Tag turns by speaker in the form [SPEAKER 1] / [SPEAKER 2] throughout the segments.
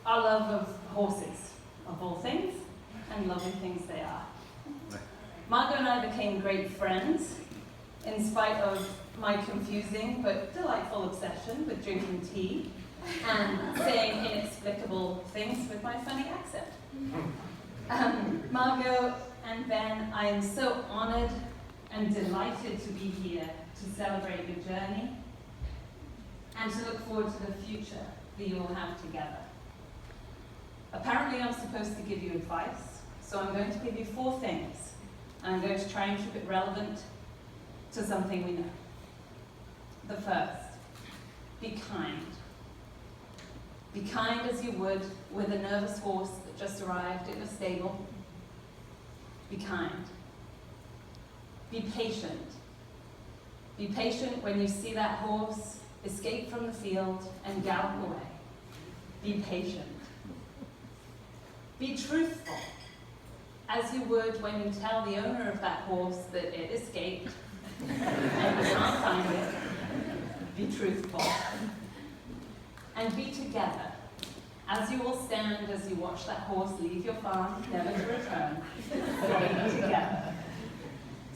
[SPEAKER 1] our love of horses, of all things, and lovely things they are. Margo and I became great friends, in spite of my confusing but delightful obsession with drinking tea and saying inexplicable things with my funny accent. Margo and Ben, I am so honored and delighted to be here to celebrate your journey and to look forward to the future that you will have together. Apparently I'm supposed to give you advice, so I'm going to give you 4 things, and I'm going to try and keep it relevant to something we know. The first, be kind. Be kind as you would with a nervous horse that just arrived in a stable. Be kind. Be patient. Be patient when you see that horse escape from the field and gallop away. Be patient. Be truthful, as you would when you tell the owner of that horse that it escaped and you can't find it. Be truthful. And be together, as you will stand as you watch that horse leave your farm, never to return. Be together.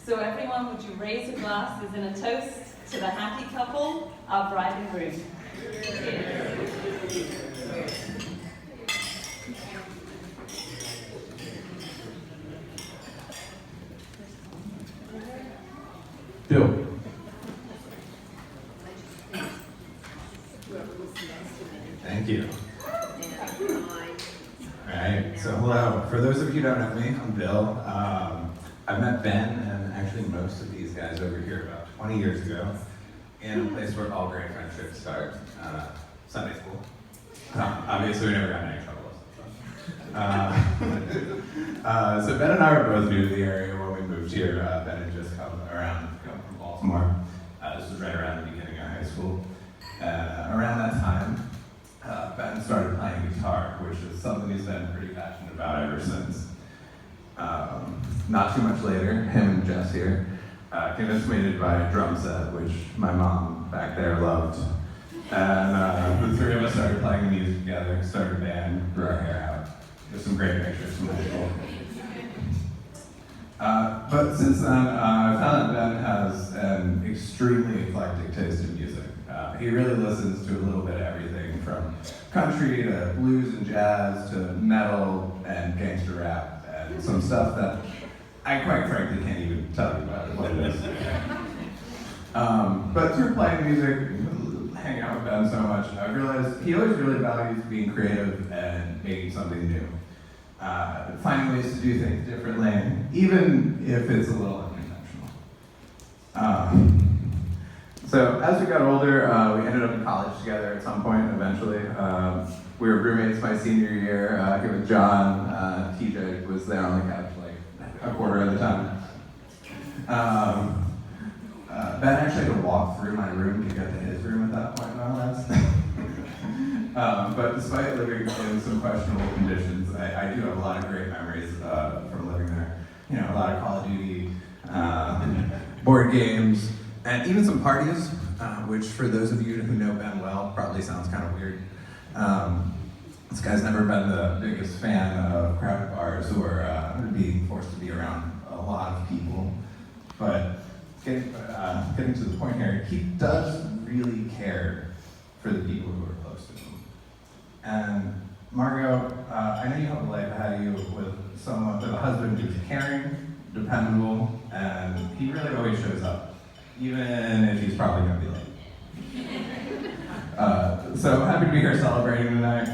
[SPEAKER 1] So everyone, would you raise your glasses in a toast to the happy couple, our bride and groom. Cheers.
[SPEAKER 2] Bill.
[SPEAKER 3] Thank you. Alright, so hello. For those of you who don't know me, I'm Bill. I met Ben and actually most of these guys over here about 20 years ago in a place where all great friendships start, Sunday school. Obviously we never got in any trouble. So Ben and I were both new to the area when we moved here. Ben had just come from Baltimore. This was right around the beginning of high school. Around that time, Ben started playing guitar, which is something he's been pretty passionate about ever since. Not too much later, him and Jess here convinced me to buy a drum set, which my mom back there loved. And the 3 of us started playing music together, started a band, grew our hair out. There's some great pictures from high school. But since then, I found that Ben has an extremely eclectic taste in music. He really listens to a little bit of everything from country to blues and jazz to metal and gangster rap and some stuff that I quite frankly can't even tell you about what it is. But through playing music, hanging out with Ben so much, I realized he always really values being creative and making something new. Finding ways to do things differently, even if it's a little unconventional. So as we got older, we ended up in college together at some point eventually. We were roommates my senior year here with John. TJ was there on the couch like a quarter of the time. Ben actually had to walk through my room to get to his room at that point, no less. But despite living in some questionable conditions, I do have a lot of great memories from living there. You know, a lot of Call of Duty, board games, and even some parties, which for those of you who know Ben well, probably sounds kind of weird. This guy's never been the biggest fan of crowded bars or being forced to be around a lot of people. But getting to the point here, he does really care for the people who are close to him. And Margo, I know you have a life ahead of you with a husband who's caring, dependable, and he really always shows up, even if he's probably gonna be late. So happy to be here celebrating tonight,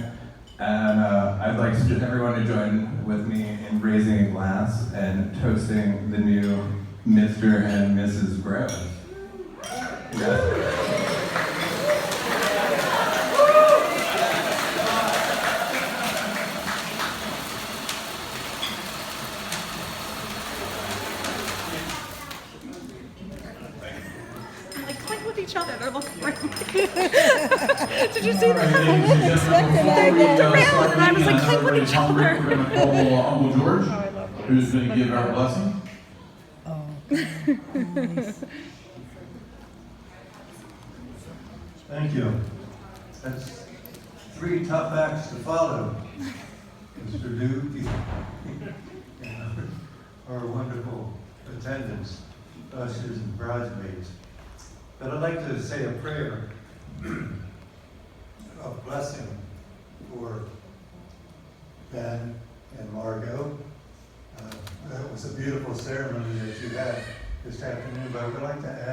[SPEAKER 3] and I'd like everyone to join with me in raising a glass and toasting the new Mr. and Mrs. Groves. Yes.
[SPEAKER 4] Each other, they're looking right. Did you see that?
[SPEAKER 2] I didn't expect
[SPEAKER 4] They moved around and I was like, click with each other.
[SPEAKER 2] We're going to call Uncle George, who's going to give our blessing.
[SPEAKER 5] Oh, nice.
[SPEAKER 2] Thank you. That's
[SPEAKER 6] three tough acts to follow. Mr. Duke, our wonderful attendants, ushers and bridesmaids. But I'd like to say a prayer of blessing for Ben and Margo. That was a beautiful ceremony that you had this afternoon, but I would like to add